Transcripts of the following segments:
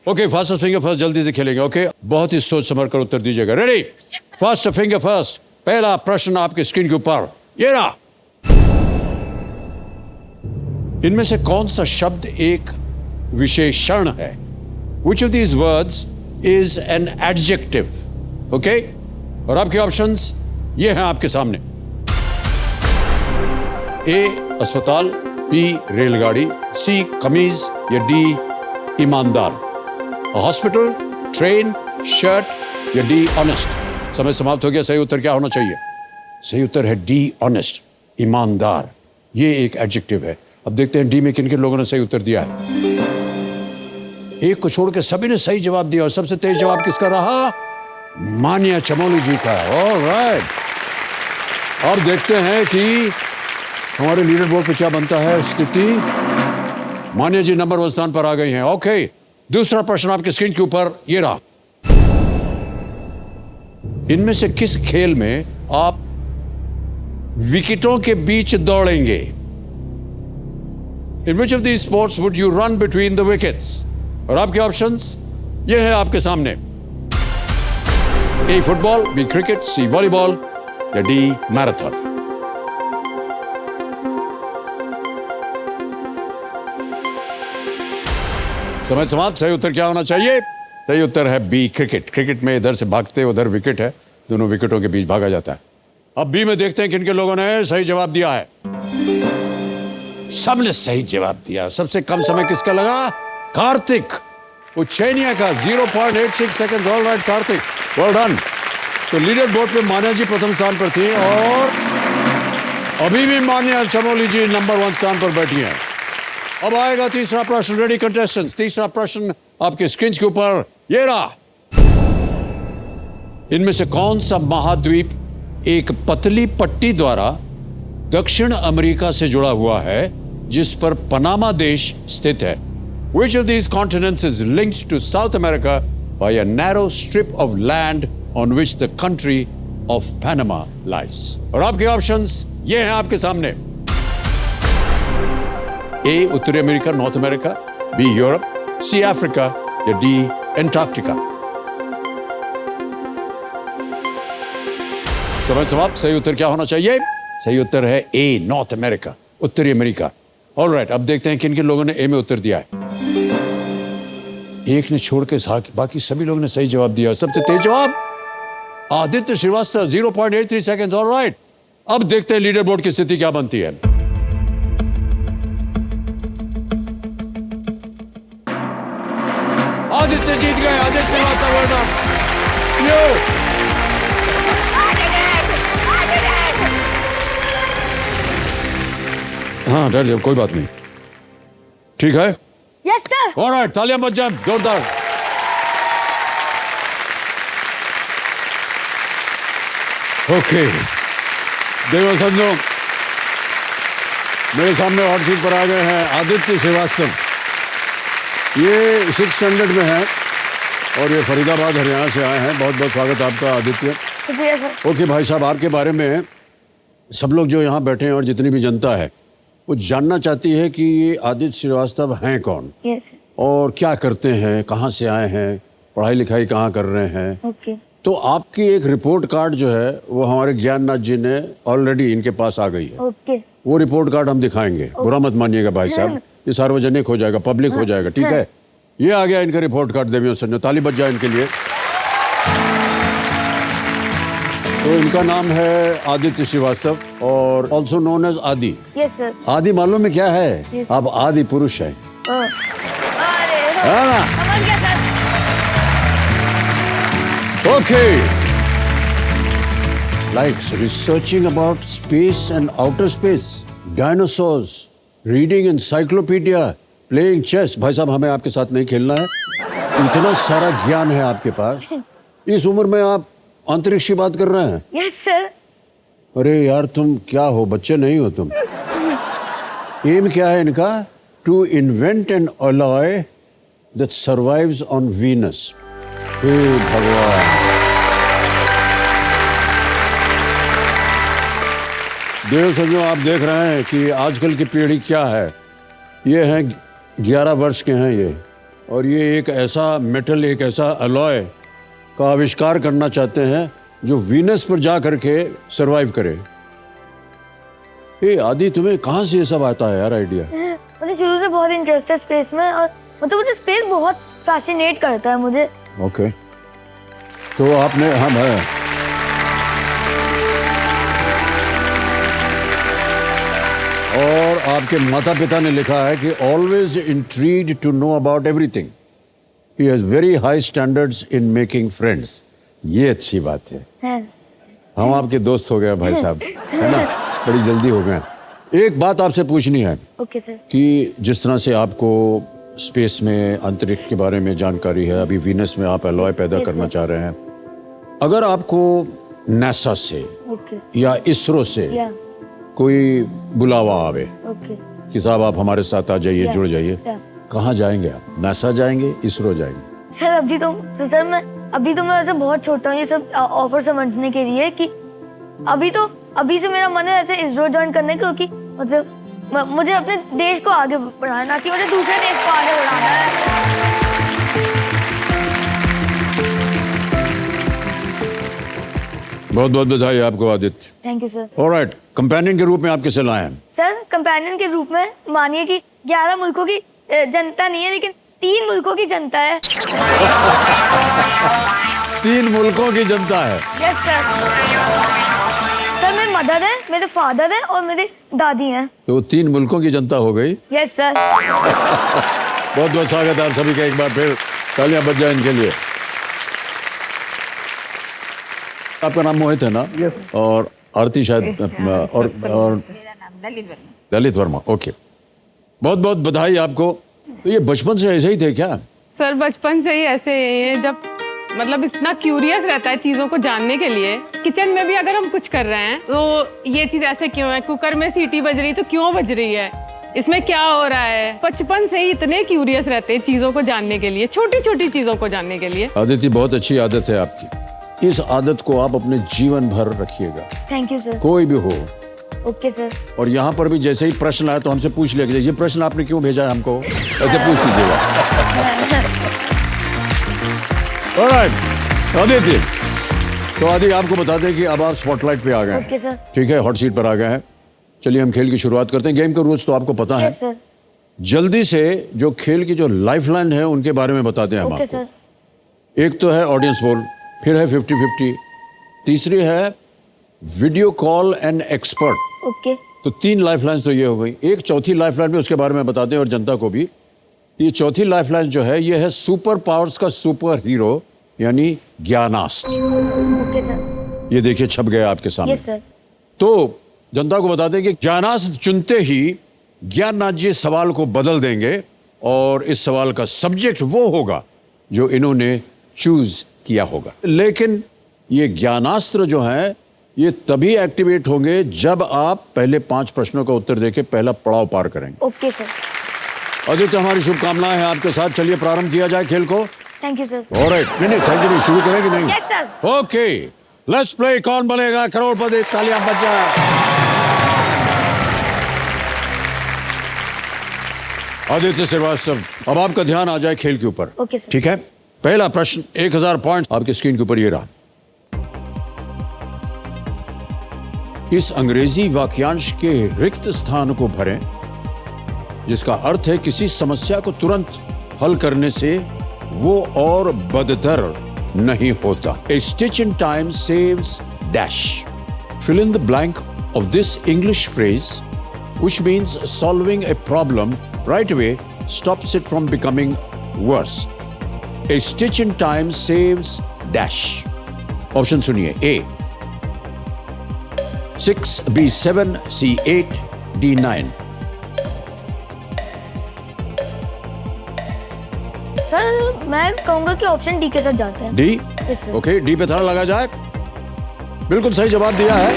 Okay, fast finger first, जल्दी से खेलेंगे। ओके, बहुत ही सोच समझ कर उत्तर दीजिएगा। Ready, fast finger first. पहला प्रश्न आपके स्क्रीन के ऊपर ये रहा। इनमें से कौन सा शब्द एक विशेषण है? Which of these words is an adjective? Okay, और आपके ऑप्शंस ये हैं आपके सामने। ए अस्पताल, बी रेलगाड़ी, सी कमीज या डी ईमानदार। हॉस्पिटल, ट्रेन, शर्ट या डी ऑनेस्ट। समय समाप्त हो गया। सही उत्तर क्या होना चाहिए? सही उत्तर है डी ऑनेस्ट, ईमानदार। ये एक एडजेक्टिव है। अब देखते हैं डी में किन किन लोगों ने सही उत्तर दिया है। एक को छोड़ के सभी ने सही जवाब दिया और सबसे तेज जवाब किसका रहा? मान्या चमोली जी का। ऑलराइट, और देखते हैं कि हमारे लीडर बोर्ड पे क्या बनता है स्थिति। मान्या जी नंबर 1 स्थान पर आ गई हैं। ओके, दूसरा प्रश्न आपके स्क्रीन के ऊपर ये रहा। इनमें से किस खेल में आप विकेटों के बीच दौड़ेंगे? In which of these sports would you run between the wickets? और आपके ऑप्शंस ये है आपके सामने। A football, B cricket, C volleyball या डी मैराथन। समय समाप्त। सही उत्तर क्या होना चाहिए? सही उत्तर है बी क्रिकेट। क्रिकेट में इधर से भागते उधर विकेट है, दोनों विकेटों के बीच भागा जाता है। अब बी में देखते हैं किन किन लोगों ने सही जवाब दिया है। सबने सही जवाब दिया। सबसे कम समय किसका लगा? कार्तिक उज्जैनिया का, 0.86 second. All right Kartik, well done. तो लीडर बोर्ड पे मान्या जी प्रथम स्थान पर थी और अभी भी मान्या चमोली जी नंबर 1 स्थान पर बैठी हैं। अब आएगा तीसरा प्रश्न। रेडी कंटेस्टेंट्स, तीसरा प्रश्न आपके स्क्रीन के ऊपर ये रहा। इनमें से कौन सा महाद्वीप एक पतली पट्टी द्वारा दक्षिण अमेरिका से जुड़ा हुआ है जिस पर पनामा देश स्थित है? Which of these continents is linked to South America by a narrow strip of land on which the country of Panama lies? और आपके ऑप्शंस ये हैं आपके सामने। ए उत्तरी America, North America, B Europe, C Africa या D Antarctica. समय समाप्त। सही उत्तर क्या होना चाहिए? सही उत्तर है ए नॉर्थ अमेरिका, उत्तरी अमेरिका। ऑलराइट, अब देखते हैं किन किन लोगों ने ए में उत्तर दिया है। एक ने छोड़ के बाकी सभी लोगों ने सही जवाब दिया। सबसे तेज जवाब आदित्य श्रीवास्तव, 0.83 सेकंड। ऑलराइट, अब देखते हैं लीडर बोर्ड की स्थिति क्या बनती है। आदित्य जीत गए। Aditya Srivastava, well done. यो हाँ डर जाओ, कोई बात नहीं, ठीक है। Yes sir. ऑलराइट, तालियां बज जाए जोरदार। ओके, देखो समझो, मेरे सामने हॉट सीट पर आ गए हैं आदित्य श्रीवास्तव। ये 6th स्टैंडर्ड में है और ये फरीदाबाद हरियाणा से आए हैं। बहुत बहुत स्वागत आपका आदित्य। शुक्रिया सर। ओके भाई साहब, आपके बारे में सब लोग जो यहाँ बैठे हैं और जितनी भी जनता है वो जानना चाहती है कि ये आदित्य श्रीवास्तव हैं कौन? यस। और क्या करते हैं, कहाँ से आए हैं, पढ़ाई लिखाई कहाँ कर रहे हैं? ओके। तो आपकी एक रिपोर्ट कार्ड जो है वो हमारे ज्ञाननाथ जी ने ऑलरेडी इनके पास आ गई है। ओके। वो रिपोर्ट कार्ड हम दिखाएंगे, बुरा मत मानिएगा भाई साहब, ये सार्वजनिक हो जाएगा, पब्लिक हो जाएगा, ठीक है। ये आ गया इनका रिपोर्ट कार्ड। देवियों संजो, ताली बज जाए इनके लिए। तो इनका नाम है आदित्य श्रीवास्तव और ऑल्सो नोन एज आदि। Yes sir. आदि मालूम है क्या है? Yes. आप आदि पुरुष हैं। अरे हाँ। समझ गया sir. Okay, like researching about space and outer space, dinosaurs, reading encyclopedia, playing chess. भाई साहब, हमें आपके साथ नहीं खेलना है। इतना सारा ज्ञान है आपके पास। इस उम्र में आप अंतरिक्ष की बात कर रहे हैं? Yes sir. अरे यार, तुम क्या हो, बच्चे नहीं हो तुम। एम क्या है इनका? To invent an alloy that survives on Venus. हे भगवान। देव संजो, आप देख रहे हैं कि आजकल की पीढ़ी क्या है। ये हैं 11 वर्ष के हैं ये, और ये एक ऐसा मेटल, एक ऐसा अलॉय का आविष्कार करना चाहते हैं जो वीनस पर जा करके सरवाइव करे। आदि, तुम्हें कहाँ से ये सब आता है यार आइडिया? मुझे शुरू से बहुत इंटरेस्ट है स्पेस में, और मतलब मुझे स्पेस बहुत फैसिनेट करता है मुझे। ओके, तो आपने और आपके माता पिता ने लिखा है कि always intrigued to know about everything, he has very high standards in making friends. ये अच्छी बात है। हम आपके दोस्त हो गए भाई साहब, है ना? बड़ी जल्दी हो गए। एक बात आपसे पूछनी है। Okay sir. कि जिस तरह से आपको स्पेस में, अंतरिक्ष के बारे में जानकारी है, अभी वीनस में आप अलॉय पैदा करना चाह रहे हैं, अगर आपको नासा से या इसरो से कोई बुलावा आवे कि साहब आप हमारे साथ आ जाइए, जुड़ जाइए, कहाँ जाएंगे आप? नासा जाएंगे, इसरो जाएंगे? सर अभी तो मैं ऐसे बहुत छोटा हूँ ये सब ऑफर समझने के लिए, कि अभी से मेरा मन है ऐसे इसरो ज्वाइन करने का, क्योंकि मतलब मुझे अपने देश को आगे बढ़ाना, ना कि मुझे दूसरे देश को आगे बढ़ाना है। बहुत बहुत बधाई आपको Aditya. Thank you sir. Alright, companion के रूप में आप किसे लाए हैं? सर कंपेनियन के रूप में मानिए कि 11 मुल्कों की जनता नहीं है, लेकिन 3 मुल्कों की जनता है। 3 मुल्कों की जनता है? Yes sir. सर मेरी मदर है, मेरे फादर है और मेरी दादी हैं। तो 3 मुल्कों की जनता हो गई। Yes sir. बहुत बहुत स्वागत है आप सभी का, एक बार फिर तालियां बज जाए इनके लिए। आपका नाम मोहित है ना? यस। और आरती शायद, और ललित वर्मा। ओके, बहुत बहुत बधाई आपको। तो ये बचपन से ऐसे ही थे क्या? सर बचपन से ही ऐसे ही है, जब मतलब इतना क्यूरियस रहता है चीज़ों को जानने के लिए। किचन में भी अगर हम कुछ कर रहे हैं तो ये चीज़ ऐसे क्यों है, कुकर में सीटी बज रही तो क्यों बज रही है, इसमें क्या हो रहा है। बचपन से ही इतने क्यूरियस रहते हैं चीज़ों को जानने के लिए, छोटी छोटी चीज़ों को जानने के लिए। आदित्य, बहुत अच्छी आदत है आपकी। इस आदत को आप अपने जीवन भर रखिएगा। Thank you sir. कोई भी हो। Okay sir. और यहाँ पर भी जैसे ही प्रश्न आया तो हमसे पूछ लिया, ये प्रश्न आपने क्यों भेजा है हमको, ऐसे पूछ लीजिएगा। ऑलराइट आदित्य, तो आदि आपको बता दें कि अब आप स्पॉटलाइट पे आ गए हैं। Okay sir. ठीक है, हॉट सीट पर आ गए हैं। चलिए हम खेल की शुरुआत करते हैं। गेम के रूल्स तो आपको पता है। Yes sir. जल्दी से जो खेल की जो लाइफलाइन है उनके बारे में बताते हैं हम ओके आपको। सर। एक तो है ऑडियंस पोल, फिर है 50-50, तीसरी है video call and expert. Okay. तो 3 लाइफलाइंस तो ये हो गई। एक चौथी लाइफलाइन में उसके बारे में बताते हैं और जनता को भी। ये चौथी लाइफलाइन जो है ये है सुपर पावर्स का सुपर हीरो, यानी ज्ञानास्त्र। Okay sir. ये देखिए छप गया आपके सामने। Yes sir. तो जनता को बता दें कि ज्ञानास्त्र चुनते ही ज्ञाननाथ जी सवाल को बदल देंगे और इस सवाल का सब्जेक्ट वो होगा जो इन्होंने चूज किया होगा। लेकिन ये ज्ञानास्त्र जो है ये तभी एक्टिवेट होंगे जब आप पहले 5 प्रश्नों का उत्तर देके पहला पड़ाव पार करेंगे। Okay sir. आदित्य, हमारी शुभकामनाएं हैं आपके साथ। चलिए प्रारंभ किया जाए खेल को। Thank you sir. ऑलराइट, नहीं थैंक यू नहीं, शुरू करेंगे नहीं? Yes sir. Okay, let's play कौन बनेगा करोड़पति। तालियां बज जाए। आदित्य श्रीवास्तव, अब आपका ध्यान आ जाए खेल के ऊपर। Okay sir. ठीक है, पहला प्रश्न 1000 पॉइंट आपके स्क्रीन के ऊपर ये रहा। इस अंग्रेजी वाक्यांश के रिक्त स्थान को भरें जिसका अर्थ है किसी समस्या को तुरंत हल करने से वो और बदतर नहीं होता। A stitch in time saves dash. Fill in the blank of this English phrase which means solving a problem right away stops it from becoming worse. A stitch in time saves dash. Option सुनिए। A 6, B 7, C 8, D 9। Sir मैं कहूंगा कि option D के साथ जाते हैं। D? Yes sir. Okay, D पे थाड़ा लगा जाए। बिल्कुल सही जवाब दिया है।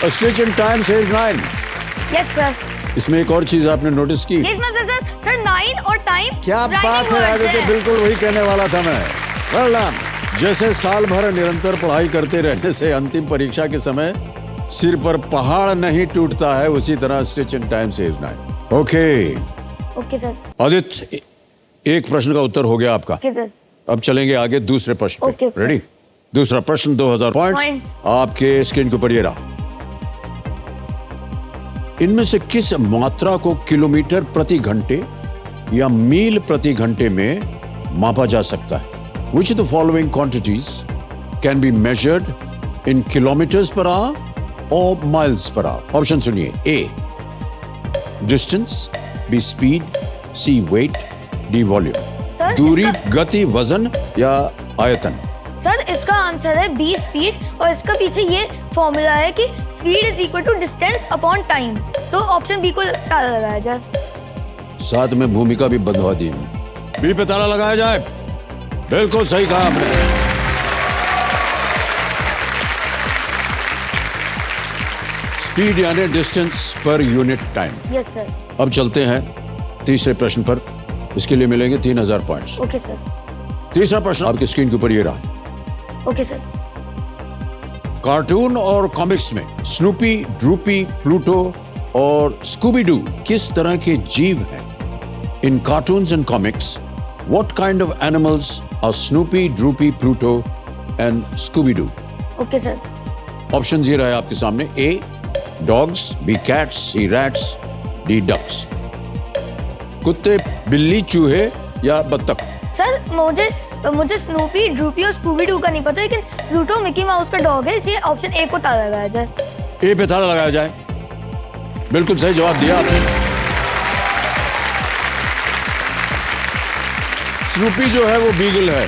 A stitch in time saves 9। Yes sir. इसमें एक और चीज आपने नोटिस की? Yes ma'am. सर 9 और टाइम क्या बात है आदित्य, बिल्कुल वही कहने वाला था मैं। Well done. जैसे साल भर निरंतर पढ़ाई करते रहने से अंतिम परीक्षा के समय सिर पर पहाड़ नहीं टूटता है, उसी तरह stitch in time saves 9। Okay okay sir. Aditya, एक प्रश्न का उत्तर हो गया आपका। Okay sir. अब चलेंगे आगे दूसरे प्रश्न पे। Okay, sir. रेडी? दूसरा प्रश्न 2000 पॉइंट्स पॉइंट्स। आपके स्क्रीन के ऊपर ये रहा। इनमें से किस मात्रा को किलोमीटर प्रति घंटे या मील प्रति घंटे में मापा जा सकता है? Which of the following quantities can be measured in kilometers per hour or miles per hour? Option सुनिए। A distance, B speed, C weight, D volume। Sir, दूरी, इसका- गति, वजन या आयतन? सर इसका आंसर है बी स्पीड, और इसका पीछे ये फॉर्मूला है कि speed is equal to distance upon time. तो ऑप्शन बी को ताला लगाया जाए। साथ में भूमिका भी बंधवा दी। बी पे ताला लगाया जाए। बिल्कुल सही कहा आपने। स्पीड यानी distance per unit time. Yes sir. अब चलते हैं तीसरे प्रश्न पर। इसके लिए मिलेंगे 3000 पॉइंट्स। Okay sir. तीसरा प्रश्न आपकी स्क्रीन के ऊपर ये रहा। Okay sir. कार्टून और कॉमिक्स में स्नूपी, ड्रूपी, प्लूटो और स्कूबी डू किस तरह के जीव हैं? In cartoons and comics, what kind of animals are Snoopy, Droopy, Pluto and Scooby Doo? Okay sir. Option ये रहा है आपके सामने। A dogs, B cats, C rats, D ducks. कुत्ते, बिल्ली, चूहे या बत्तख? सर मुझे स्नूपी, ड्रूपी और स्कूबी डू का नहीं पता, लेकिन प्लूटो मिकी माउस का डॉग है, इसलिए ऑप्शन ए को ताला लगाया जाए। ए पे ताला लगाया जाए। बिल्कुल सही जवाब दिया आपने। स्नूपी जो है वो बीगल है।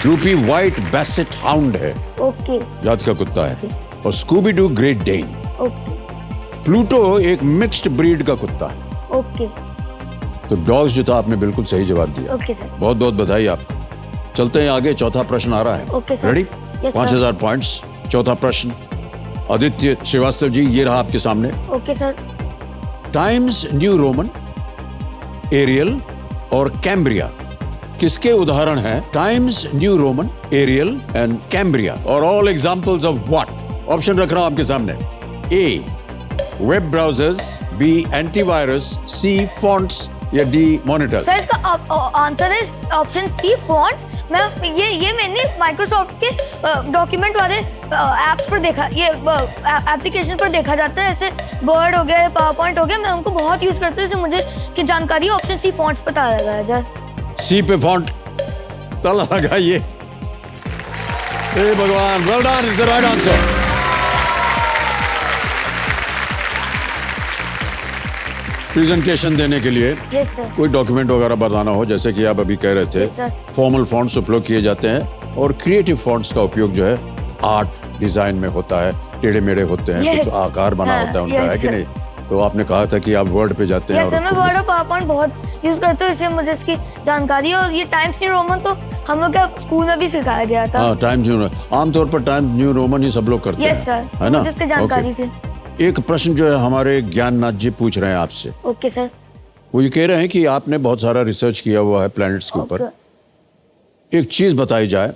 ड्रूपी व्हाइट बैसेट हाउंड है, ओके जात का कुत्ता है। और Scooby Doo Great Dane. Okay Pluto एक मिक्स्ड ब्रीड का कुत्ता है। ओके तो डॉग्स जो था आपने बिल्कुल सही जवाब दिया। Okay sir. बहुत बहुत बधाई आपको। चलते हैं आगे, चौथा प्रश्न आ रहा है। Okay sir. Ready? Yes sir. 5000 points. चौथा प्रश्न आदित्य श्रीवास्तव जी, ये रहा आपके सामने। Okay sir. Times New Roman, Arial और कैम्ब्रिया किसके उदाहरण हैं? Times New Roman, Arial and Cambria are all examples of what? Option रख रहा हूं आपके सामने। A web browsers, B antivirus, C fonts या डी मॉनिटर्स? सर इसका आंसर है ऑप्शन सी फॉन्ट्स। मैं ये मैंने माइक्रोसॉफ्ट के डॉक्यूमेंट वाले एप्स पर देखा, ये एप्लीकेशन पर देखा जाता है। ऐसे वर्ड हो गया, पावर पॉइंट हो गया, मैं उनको बहुत यूज करती हूँ, इससे मुझे की जानकारी ऑप्शन सी फॉन्ट्स पर ताला लगाया जाए। सी पे फॉन्ट ताला लगाइए। हे भगवान, well done, is the right answer. Presentation देने के लिए यस सर। कोई डॉक्यूमेंट वगैरह बताना हो, जैसे कि आप अभी कह रहे थे, Yes, sir. फॉर्मल फॉन्ट्स उपयोग किए जाते हैं और क्रिएटिव फॉन्ट्स का उपयोग जो है आर्ट डिजाइन में होता है। टेढ़े मेढ़े होते हैं, Yes. कुछ आकार बना हाँ, होता है उनका, yes, है कि sir. नहीं? तो आपने कहा था कि आप वर्ड पे जाते हैं। यस सर, मैं वर्ड और पावर पॉइंट बहुत यूज करती हूँ, इससे मुझे इसकी जानकारी है। और ये टाइम्स न्यू रोमन तो हम लोग का स्कूल में भी सिखाया गया था। हाँ, टाइम्स न्यू, आमतौर पर टाइम्स न्यू रोमन ही सब लोग करते हैं। यस सर, है ना? मुझे इसकी जानकारी Okay. थी। एक प्रश्न जो है हमारे ज्ञाननाथ जी पूछ रहे हैं आपसे। Okay sir. वो ये कह रहे हैं कि आपने बहुत सारा रिसर्च किया हुआ है प्लैनेट्स के ऊपर। ओके। एक चीज बताई जाए।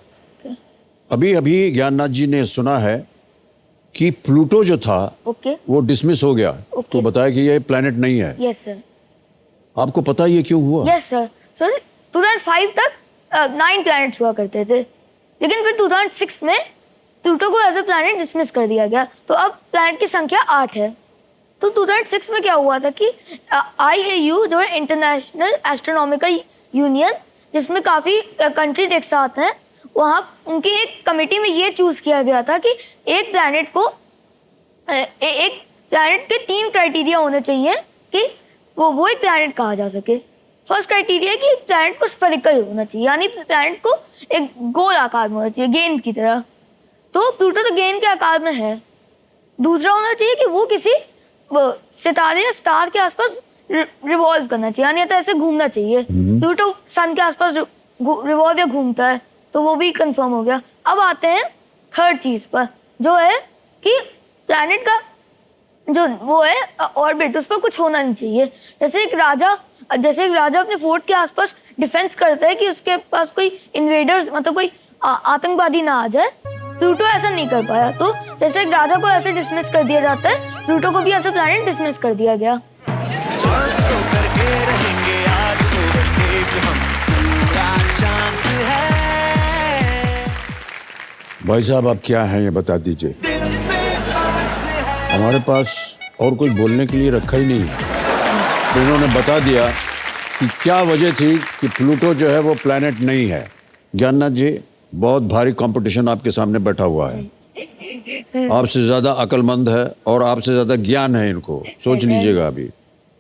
अभी अभी ज्ञाननाथ जी ने सुना है कि प्लूटो जो था ओके। वो डिसमिस हो गया। ओके। तो बताया कि ये प्लैनेट नहीं है। Yes sir. आपको पता ये क्यों हुआ? Yes sir. सर 2005 तक 9 प्लैनेट्स हुआ करते थे, लेकिन फिर 2006 में प्लूटो को एज ए प्लैनेट डिसमिस कर दिया गया, तो अब प्लैनेट की संख्या 8 है। तो 2006 में क्या हुआ था कि IAU जो है इंटरनेशनल एस्ट्रोनॉमिकल यूनियन, जिसमें काफ़ी कंट्रीज एक साथ हैं, वहाँ उनकी एक कमेटी में ये चूज किया गया था कि एक प्लैनेट को एक प्लैनेट के 3 क्राइटेरिया होने चाहिए कि वो एक प्लैनेट कहा जा सके। फर्स्ट क्राइटेरिया है कि प्लैनेट को स्फेरिकल होना चाहिए, यानी प्लैनेट को एक गोल आकार में होना चाहिए, गेंद की तरह। तो प्लूटो तो गेंद के आकार में है। दूसरा होना चाहिए कि वो किसी सितारे या स्टार के आसपास रिवॉल्व करना चाहिए, यानी तो ऐसे घूमना चाहिए। प्लूटो सन के आसपास रिवॉल्व या घूमता है, तो वो भी कंफर्म हो गया। अब आते हैं थर्ड चीज पर, जो है कि प्लैनेट का जो वो है ऑर्बिट, उस पर कुछ होना नहीं चाहिए। जैसे एक राजा अपने फोर्ट के आसपास डिफेंस करता है कि उसके पास कोई इन्वेडर्स, मतलब कोई आतंकवादी ना आ जाए। प्लूटो ऐसा नहीं कर पाया, तो जैसे एक राजा को ऐसे डिसमिस कर दिया जाता है, प्लूटो को भी ऐसे प्लैनेट डिसमिस कर दिया गया। रहेंगे आज ओवरटेक हम, पूरा चांस है। भाई साहब आप क्या हैं ये बता दीजिए। दिल में आस है। हमारे पास और कुछ बोलने के लिए रखा ही नहीं है। तो इन्होंने बता दिया कि क्या वजह थी कि प्लूटो जो है वो प्लैनेट नहीं है। ज्ञाननाथ जी, बहुत भारी कंपटीशन आपके सामने बैठा हुआ है। आपसे ज्यादा अक्लमंद है और आपसे ज्यादा ज्ञान है इनको, सोच लीजिएगा। अभी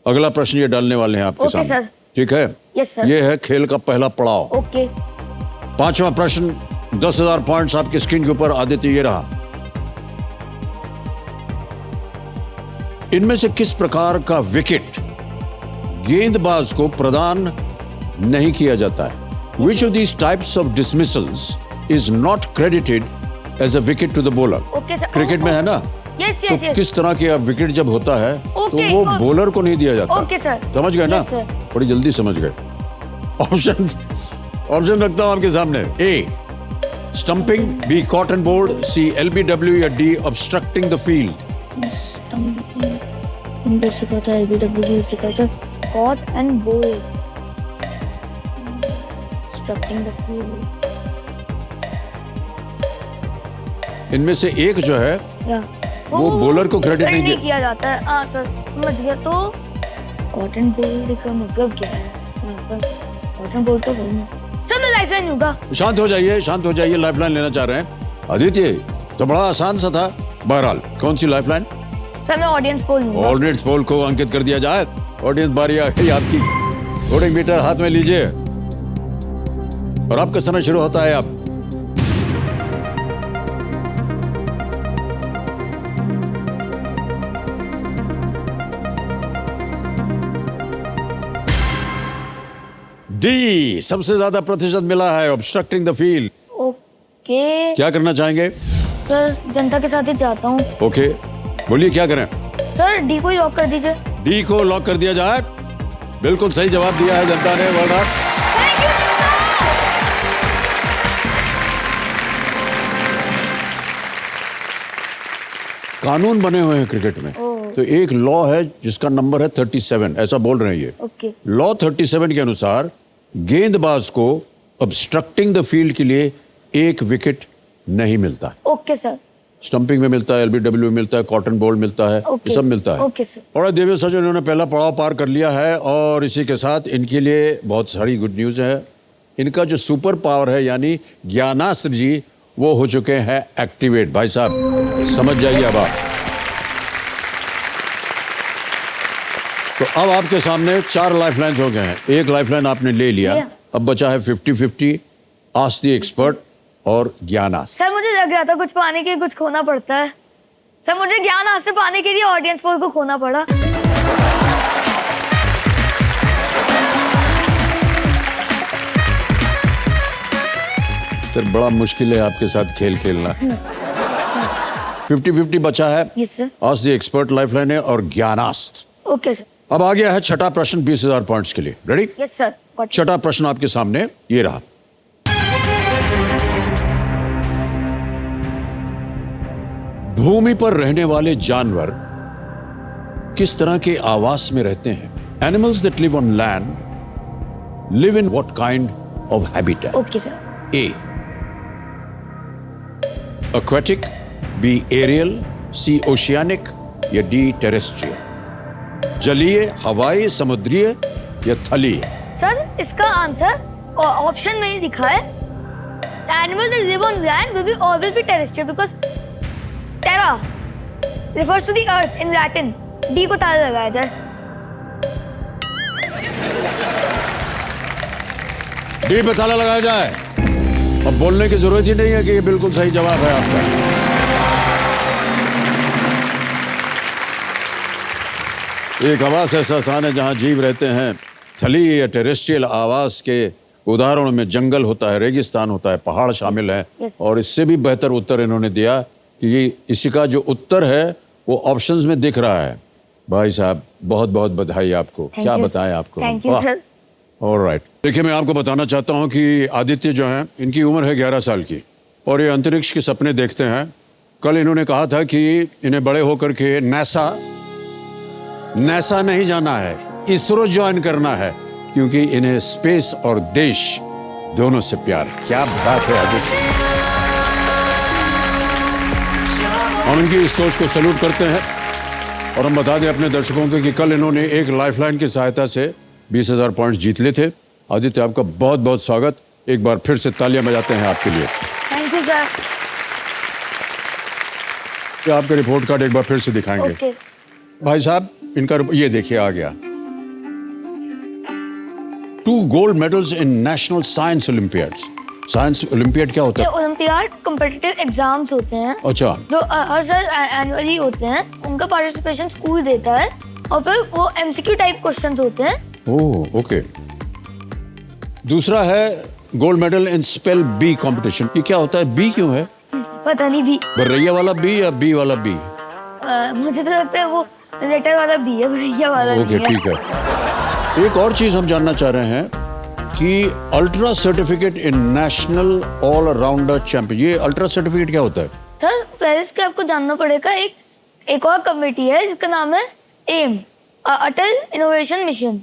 अगला प्रश्न ये डालने वाले हैं आपके ओके, सामने। सर। ठीक है? Yes, sir. ये है खेल का पहला पड़ाव। ओके। पांचवा प्रश्न, 10,000 पॉइंट्स आपकी स्क्रीन के ऊपर। आदित्य, ये रहा। इनमें से किस प्रकार का विकेट गेंदबाज को प्रदान नहीं किया जाता है? Which of these types of dismissals is not credited as a wicket to the bowler? Okay sir. Cricket में है ना? यस तो यस यस। किस तरह के विकेट जब होता है ओके, तो वो ओके। बॉलर को नहीं दिया जाता। Okay sir. समझ गए ना? Yes sir. बड़ी जल्दी समझ गए। ऑप्शन रखता हूं आपके सामने। A stumping, B caught and bowled, C LBW या डी ऑब्स्ट्रक्टिंग द फील्ड। इंडर सिखा था, LBW सिखा था, caught and bowled, obstructing the field। इनमें से एक जो है या वो बॉलर को क्रेडिट नहीं किया जाता है। हाँ सर, समझ गया। तो कॉटन बोल्ड का मतलब क्या है? कॉटन बोल्ड तो है ना सर। मैं लाइफलाइन लूंगा। शांत हो जाइए, शांत हो जाइए। लाइफलाइन लेना चाह रहे हैं आदित्य? तो बड़ा आसान सा था। बहरहाल कौन सी लाइफलाइन? सर मैं ऑडियंस पोल लूंगा। ऑडियंस पोल को अंकित कर दिया जाए। ऑडियंस बारी आ गई आपकी। वोटिंग मीटर हाथ में लीजिए और आपका समय शुरू होता है अब। डी सबसे ज्यादा प्रतिशत मिला है, ऑब्स्ट्रक्टिंग द फील्ड। ओके क्या करना चाहेंगे? सर, जनता के साथ ही जाता हूँ। ओके, बोलिए क्या करें? सर डी को ही लॉक कर दीजिए। डी को लॉक कर दिया जाए। बिल्कुल सही जवाब दिया है जनता ने। Well done. थैंक यू जनता। कानून बने हुए हैं क्रिकेट में। तो एक लॉ है जिसका नंबर है 37, ऐसा बोल रहे हैं ये। ओके। लॉ 37 के अनुसार गेंदबाज को ऑब्स्ट्रक्टिंग द फील्ड के लिए एक विकेट नहीं मिलता है। Okay sir. स्टंपिंग में मिलता है, LBW में मिलता है, कॉटन बॉल मिलता है, ओके। ये सब मिलता है। Okay sir. और देवेश सर, इन्होंने पहला पड़ाव पार कर लिया है और इसी के साथ इनके लिए बहुत सारी गुड न्यूज है। इनका जो सुपर पावर है यानी ज्ञानास्त्र जी, वो हो चुके हैं एक्टिवेट। भाई साहब समझ जाइए अब आप। तो अब आपके सामने 4 लाइफलाइंस हो गए हैं। एक लाइफलाइन आपने ले लिया, अब बचा है 50-50, आस्क द एक्सपर्ट और ज्ञानास्त्र। सर मुझे लग रहा था कुछ पाने के लिए कुछ खोना पड़ता है। सर मुझे ज्ञानास्त्र पाने के लिए ऑडियंस पोल को खोना पड़ा। सर बड़ा मुश्किल है आपके साथ खेल खेलना। 50-50 बचा है। Yes sir. Ask the expert lifeline है और ज्ञानास्त्र। Okay sir. अब आ गया है छठा प्रश्न 20,000 पॉइंट्स के लिए। रेडी? Yes sir. छठा प्रश्न आपके सामने ये रहा। भूमि पर रहने वाले जानवर किस तरह के आवास में रहते हैं? Animals that live on land live in what kind of habitat? Okay sir. A aquatic, B aerial, C oceanic या D terrestrial? जलीय, हवाई, समुद्रीय या थलीय? सर इसका आंसर ऑप्शन में ही लिखा है। Animals that live on land will be always be terrestrial because terra refers to the earth in Latin. D को ताला लगाया जाए। डी पे ताला लगाया जाए। अब बोलने की जरूरत ही नहीं है कि ये बिल्कुल सही जवाब है आपका। एक आवास ऐसा स्थान है जहां जीव रहते हैं। थलीय या टेरेस्ट्रियल आवास के उदाहरणों में जंगल होता है, रेगिस्तान होता है, पहाड़ शामिल है। yes. और इससे भी बेहतर उत्तर इन्होंने दिया कि ये इसी का जो उत्तर है वो ऑप्शंस में दिख रहा है। भाई साहब बहुत बहुत बधाई आपको। Thank क्या you, बताएं आपको। थैंक यू वाह। सर। ऑलराइट, देखिए मैं आपको बताना चाहता हूं कि आदित्य जो हैं इनकी उम्र है 11 साल की और ये अंतरिक्ष के सपने देखते हैं। कल इन्होंने कहा था कि इन्हें बड़े होकर के नासा नहीं जाना है, इसरो ज्वाइन करना है, क्योंकि इन्हें स्पेस और देश दोनों से प्यार। क्या बात है आदित्य। हम इनकी इस सोच को सैल्यूट करते हैं और हम बता दें अपने दर्शकों को कि कल इन्होंने एक लाइफलाइन की सहायता से 20,000 पॉइंट्स जीत लिए थे। आदित्य, आपका बहुत बहुत स्वागत। एक बार फिर से तालियां बजाते हैं आपके लिए। Thank you sir. क्या आपका रिपोर्ट कार्ड एक बार फिर से दिखाएंगे? ओके। भाई साहब, इनका ये देखिए आ गया। 2 gold medals in national science Olympiads. Science olympiad क्या होता ये है? ओलंपियाड कॉम्पिटिटिव एग्जाम्स होते हैं अच्छा, जो हर साल एनुअली होते हैं। उनका पार्टिसिपेशन स्कूल देता है और फिर वो एमसीक्यू टाइप क्वेश्चंस होते हैं। Oh okay. दूसरा है gold medal in spell bee competition. ये क्या होता है? बी क्यों है? पता नहीं भी, बर्रैया वाला बी या बी वाला बी? मुझे तो लगता है वो लेटर वाला भी है, भैया वाला ओके, नहीं है। ठीक है। एक और चीज हम जानना चाह रहे हैं कि ultra certificate in national all rounder champion, ये अल्ट्रा सर्टिफिकेट क्या होता है? सर पहले इसके आपको जानना पड़ेगा। एक और कमेटी है जिसका नाम है एम, अटल इनोवेशन मिशन।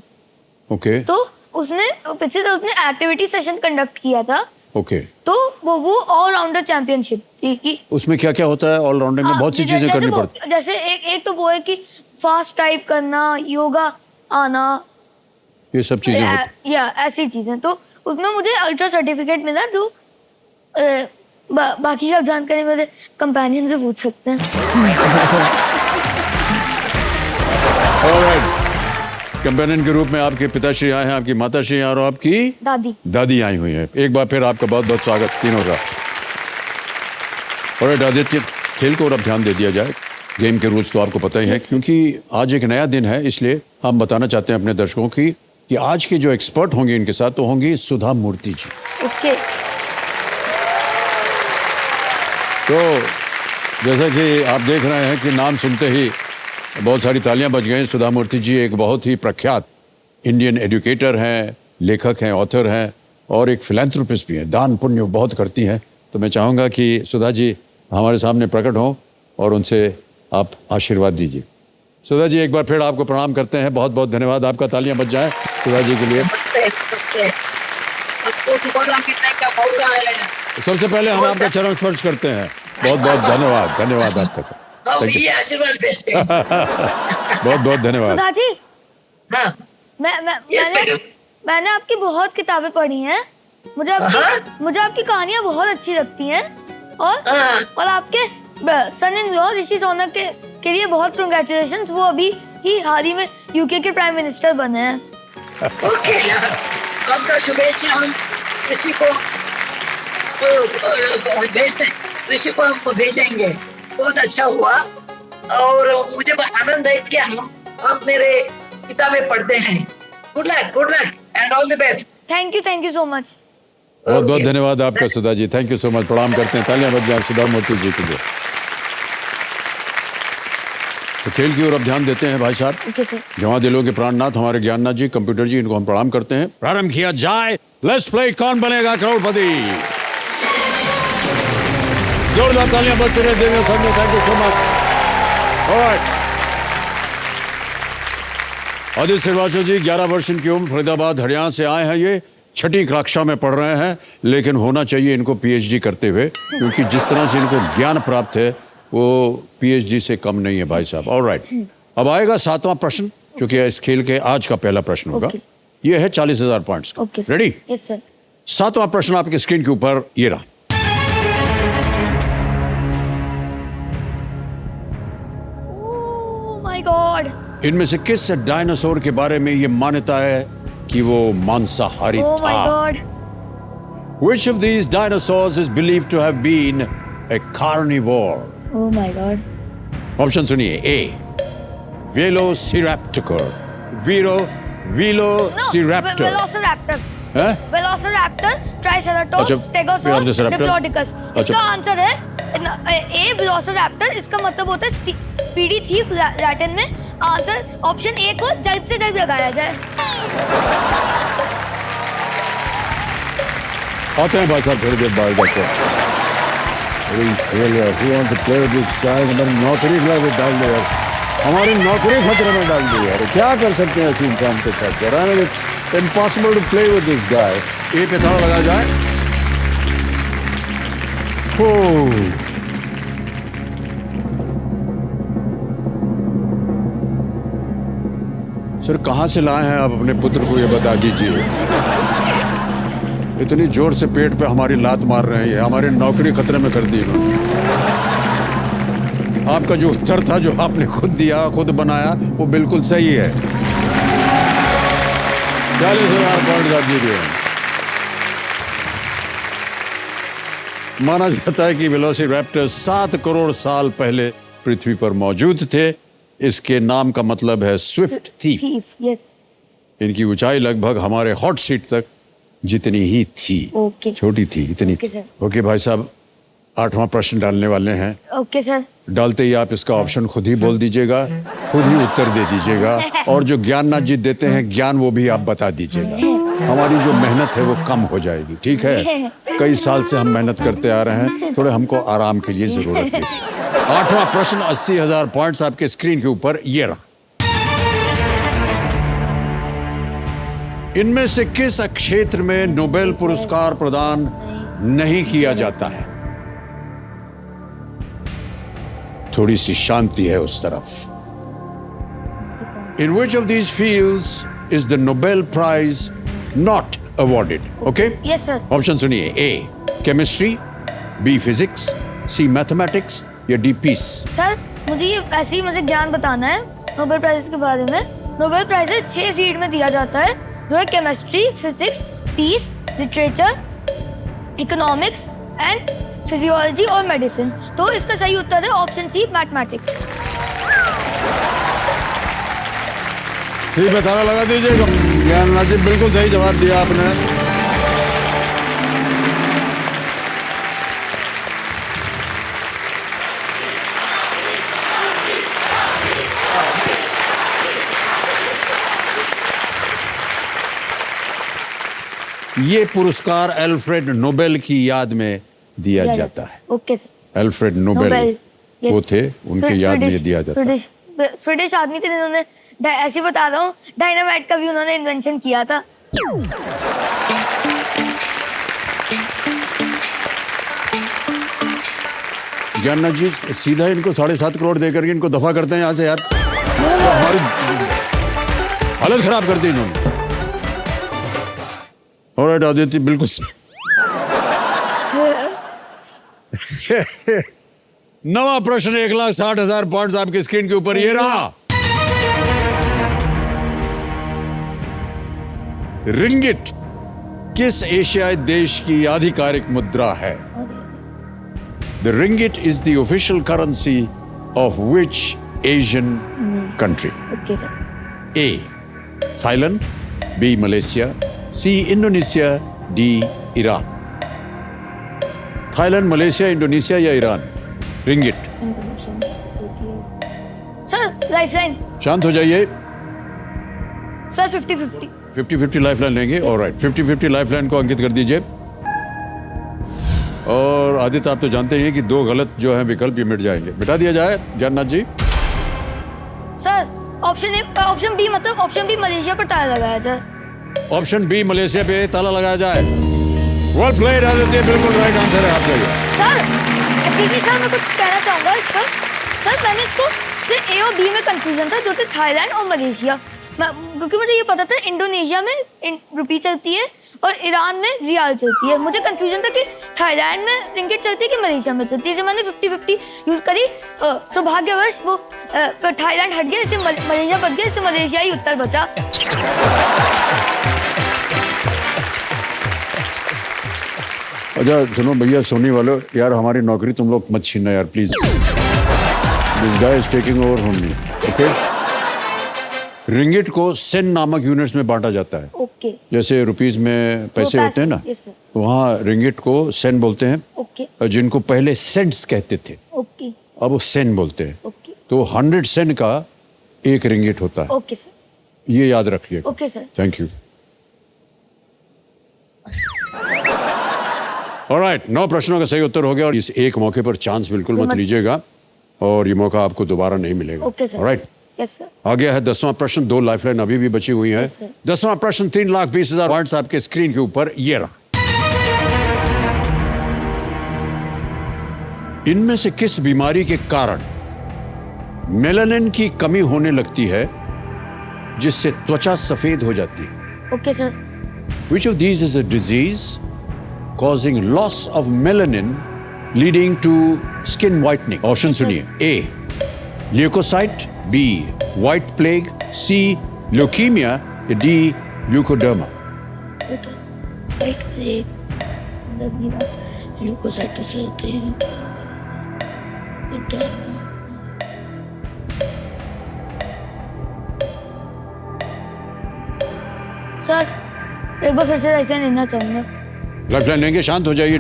ओके तो उसने पिछले साल उसने एक्टिविटी सेशन कंडक्ट किया था। ओके। तो वो ऑल राउंडर चैंपियनशिप थी कि उसमें क्या क्या होता है? ऑलराउंडर में बहुत सी चीजें करनी पड़ती जैसे एक तो वो है कि फास्ट टाइप करना, योगा आना, ये सब चीजें होती या ऐसी चीजें। तो उसमें मुझे अल्ट्रा सर्टिफिकेट मिला जो बाकी का जानकारी मेरे कंपेनियन से पूछ सकते हैं। ऑलराइट। कंपेनियन के रूप में आपके पिताश्री आए हैं, आपकी माताश्री और आपकी दादी आई हुई है। एक बार फिर आपका बहुत बहुत स्वागत तीनों का। ऑलराइट आदित्य, खेल को और अब ध्यान दे दिया जाए। गेम के रूल्स तो आपको पता ही है, क्योंकि आज एक नया दिन है, इसलिए हम बताना चाहते हैं अपने दर्शकों की कि आज के जो एक्सपर्ट होंगे इनके साथ तो होंगी सुधा मूर्ति जी। ओके। तो जैसा कि आप देख रहे हैं कि नाम सुनते ही बहुत सारी तालियां बज गई। सुधा मूर्ति जी एक बहुत ही प्रख्यात इंडियन एजुकेटर हैं, लेखक हैं, ऑथर हैं और एक फिलैंथ्रोपिस्ट भी हैं। दान पुण्य बहुत करती हैं। तो मैं चाहूँगा कि सुधा जी हमारे सामने प्रकट हों और उनसे आप आशीर्वाद दीजिए। सुधा जी एक बार फिर आपको प्रणाम करते हैं। बहुत बहुत धन्यवाद आपका। तालियां बज जाएं सुधा जी के लिए। सबसे पहले हम आपका चरण स्पर्श करते हैं। बहुत बहुत धन्यवाद। धन्यवाद आपका। ये आशीर्वाद भेजते हैं। बहुत बहुत धन्यवाद। सुधा जी, हाँ, मैंने आपकी बहुत किताबें पढ़ी हैं। मुझे आपकी कहानियां बहुत अच्छी लगती हैं और आपके सन इन लॉ ऋषि सोनक के लिए बहुत कांग्रेचुलेशंस। वो अभी ही हाल ही में यूके के प्राइम मिनिस्टर बने हैं। ओके यार, आपका शुभेच्छा हम ऋषि को हम भेजेंगे। बहुत अच्छा हुआ और मुझे आनंद है कि आप मेरे किताबें पढ़ते हैं। Good luck and all the best. Thank you so much. बहुत बहुत धन्यवाद आपका Sudha ji. Thank you so much. प्रणाम करते हैं। तालियां बज जाएं सुधा मूर्ति जी के लिए। तो खेल की ओर अब ध्यान देते हैं भाई साहब। Okay sir. जवां दिलों के प्राणनाथ हमारे ज्ञाननाथ जी, कंप्यूटर जी, इनको हम प्रणाम करते हैं। प्रारंभ किया जाए। लेट्स प्ले कौन बनेगा करोड़पति। जोरदार तालियां बजते रहे देवे सामने। Thank you so much. Alright. Aditya Srivastava ji 11 वर्ष इनकी उम्र, फरीदाबाद हरियाणा से आए हैं। ये 6ठी कक्षा में पढ़ रहे हैं, लेकिन होना चाहिए इनको पीएचडी करते हुए, क्योंकि जिस तरह से इनको ज्ञान प्राप्त है वो पीएचडी से कम नहीं है भाई साहब। ऑलराइट। अब आएगा 7वां प्रश्न, जो कि इस खेल के आज का पहला प्रश्न होगा। ये है 40,000 पॉइंट्स का। रेडी? Yes sir. 7वां प्रश्न आपके स्क्रीन के ऊपर ये रहा। Oh my God. इनमें से किस डायनासोर के बारे में ये मान्यता है कि वो मांसाहारी ओह माय था? God. Which of these dinosaurs is believed to have been a carnivore? Oh my God. Option सुनिए। ए वेलोसिरैप्टर, वेलोसिरैप्टर, वेलोसिरैप्टर, हैं? वेलोसिरैप्टर, ट्राइसेराटोप्स, अच्छा, स्टेगोसॉर्स, वेलोसिरैप्टर। डिप्लोडिकस। अच्छा। इसका आंसर है ए वेलोसिरैप्टर। इसका मतलब होता है स्पीडी थीफ लैटिन में। आंसर ऑप्शन ए को जल्द से जल्द लगाया जाए। आते हैं भाई साहब थोड़ी देर बाद जाकर। नौकरी लगे डाल दे यार। हमारी नौकरी खतरे में डाल दी यार, क्या कर सकते हैं ऐसे इंसान के साथ यार, it's impossible to play with this guy. A पे ताला लगाया जाए। हो सर, कहाँ से लाए हैं आप अपने पुत्र को, ये बता दीजिए। इतनी जोर से पेट पे हमारी लात मार रहे हैं, हमारी नौकरी खतरे में कर दी इन्होंने। आपका जो उत्तर था, जो आपने खुद दिया, खुद बनाया, वो बिल्कुल सही है। 40,000 पॉइंट आप जीत गए। माना जाता है कि वेलोसिरैप्टर 7 करोड़ साल पहले पृथ्वी पर मौजूद थे। इसके नाम का मतलब है स्विफ्ट थीफ। Thief, yes. इनकी ऊंचाई लगभग हमारे हॉट सीट तक जितनी ही थी। ओके। छोटी थी, इतनी ओके थी। सर। ओके भाई साहब, 8वां प्रश्न डालने वाले हैं। Okay sir. डालते ही आप इसका ऑप्शन खुद ही बोल दीजिएगा, खुद ही उत्तर दे दीजिएगा, और जो ज्ञाननाथ जी देते हैं ज्ञान, वो भी आप बता दीजिएगा। हमारी जो मेहनत है वो कम हो जाएगी, ठीक है? कई साल से हम मेहनत करते आ रहे हैं, थोड़े हमको आराम के लिए जरूरत है। 8वां प्रश्न, 80,000 पॉइंट्स आपके स्क्रीन के ऊपर ये रहा। इनमें से किस क्षेत्र में नोबेल पुरस्कार प्रदान नहीं किया जाता है? थोड़ी सी शांति है उस तरफ। In which of these fields is the Nobel Prize not awarded? Okay? Yes sir. Option सुनिए। A chemistry, B physics, C mathematics या D peace? सर, मुझे ये ऐसे ही मुझे ज्ञान बताना है नोबेल प्राइज के बारे में। नोबेल प्राइज 6 फील्ड में दिया जाता है, जो है chemistry, physics, peace, literature, economics and physiology और मेडिसिन। तो इसका सही उत्तर है ऑप्शन सी, मैथमेटिक्स। ठीक है, ताला लगा दीजिएगा। ज्ञाननाथ जी, बिल्कुल सही जवाब दिया आपने। ये पुरस्कार अल्फ्रेड नोबेल की याद में दिया जाता है। Okay sir. अल्फ्रेड नोबेल वो थे, उनके याद में दिया जाता है। स्वीडिश आदमी थे जिन्होंने, ऐसे बता रहा हूँ, डायनामाइट का भी उन्होंने इन्वेंशन किया था। ज्ञाननाथ जी, सीधा इनको 7.5 करोड़ देकर के इनको दफा करते हैं यहाँ से यार। हमारी हालत खराब कर दी इन्होंने। ऑलराइट आदित्य, बिल्कुल नवा प्रश्न, 1,60,000 पॉइंट्स आपकी स्क्रीन के ऊपर ये रहा। रिंगिट किस एशियाई देश की आधिकारिक मुद्रा है? The ringgit is the official currency of which Asian country? Okay sir. A. Thailand, B. Malaysia, C. Indonesia, D. Iran. Thailand, Malaysia, Indonesia या ईरान? रिंगिट। Sir, lifeline. शांत हो जाइए। सर, 50-50। 50-50 लाइफलाइन लेंगे। ऑलराइट, 50-50 लाइफलाइन को अंकित कर दीजिए। और आदित्य, आप तो जानते हैं कि 2 गलत जो है विकल्प ये मिट जाएंगे। मिटा दिया जाए ज्ञाननाथ जी। सर, ऑप्शन बी, मतलब ऑप्शन बी, मलेशिया पर ताला लगाया जाए। ऑप्शन बी, मलेशिया पे ताला लगाया जाए। वेल प्लेड आदित्य, बिल्कुल राइट आंसर है आपका ये। सर, एक्चुअली सर, मैं कुछ कहना चाहूंगा इस पर। सर, मैंने इसको ए और बी में कंफ्यूजन था, जो थे थाईलैंड और मलेशिया। क्योंकि मुझे ये पता था इंडोनेशिया में रुपी चलती है और ईरान में रियाल चलती है। मुझे कंफ्यूजन था कि थाईलैंड में रिंगिट चलती है कि मलेशिया में चलती है। इसे मैंने 50-50 यूज करी। सौभाग्यवश वो थाईलैंड हट गया, इससे मलेशिया बच गया, इससे मलेशिया ही उत्तर बचा। अच्छा सुनो भैया, सोनी वालों, यार हमारी नौकरी तुम लोग मत छीनना यार please. This guy is taking over from me. Okay, ringgit को सेन नामक यूनिट्स में बांटा जाता है। ओके। जैसे रुपीस में पैसे होते हैं ना, यस सर। तो वहाँ रिंगिट को सेन बोलते हैं। ओके। और जिनको पहले सेंट्स कहते थे, ओके। अब वो सेन बोलते हैं। ओके। तो 100 सेन का 1 रिंगिट होता है। Okay sir. ये याद रखिए। Okay sir. Thank you. Alright, 9 प्रश्नों का सही उत्तर हो गया और इस एक मौके पर चांस बिल्कुल मत लीजिएगा। और ये मौका आपको दोबारा नहीं मिलेगा। Okay sir. Right, yes sir. आ गया है 10वां प्रश्न। 2 लाइफलाइन अभी भी बची हुई है। Yes, sir. 10वां प्रश्न 3,20,000 पॉइंट्स आपके स्क्रीन के ऊपर ये रहा। इनमें से किस बीमारी के कारण मेलानिन की कमी होने लगती है जिससे त्वचा सफेद हो जाती है? Okay sir. Which of these is a disease causing loss of melanin leading to skin whitening? Option सुनिए। A leukocyte, B white plague, C leukemia, D leukoderma। White plague, leukocytosis होते हैं। सर एक बार फिर से लाइफलाइन लेना चाहूंगा। Lifeline लेंगे, शांत हो जाइए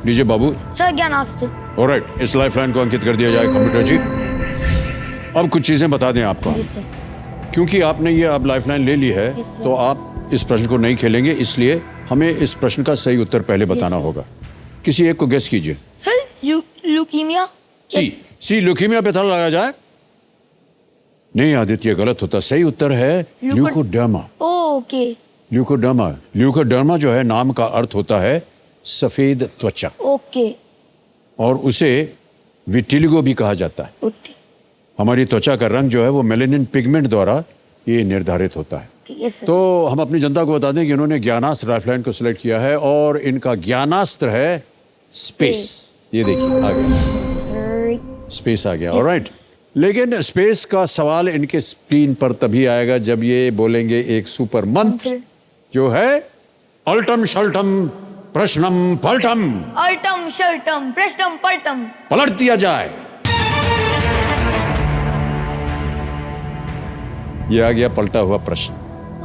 डीजे बाबू। सर ज्ञानास्त्र। ऑलराइट, इस लाइफलाइन को अंकित कर दिया जाए कंप्यूटर जी। अब कुछ चीजें बता दें आपको, यस सर। क्योंकि आपने ये अब लाइफलाइन ले ली है Yes, sir. तो आप इस प्रश्न को नहीं खेलेंगे, इसलिए हमें इस प्रश्न का सही उत्तर पहले बताना sir. होगा। किसी एक को गेस कीजिए। Sir leukaemia. सी ल्यूकीमिया पे थोड़ा लगाया जाए। नहीं आदित्य, गलत होता। सही उत्तर है ल्यूकोडर्मा। Okay leucoderma. ल्यूकोडर्मा जो है नाम का अर्थ होता है सफेद त्वचा, ओके और उसे विटिलिगो भी कहा जाता है। ओके हमारी त्वचा का रंग जो है वो मेलेनिन पिगमेंट द्वारा ये निर्धारित होता है। Yes sir. तो हम अपनी जनता को बता दें कि इन्होंने ज्ञानास्त्र लाइफलाइन को सिलेक्ट किया है और इनका ज्ञानास्त्र है स्पेस। ये देखिए आ गया, स्पेस आ गया। ऑलराइट, लेकिन स्पेस का सवाल इनके स्क्रीन पर तभी आएगा जब ये बोलेंगे एक सुपर मंत्र जो है अल्टम शल्टम प्रश्नम पलटम। अल्टम शल्टम प्रश्नम पलटम। पलट दिया जाए। ये आ गया पलटा हुआ प्रश्न।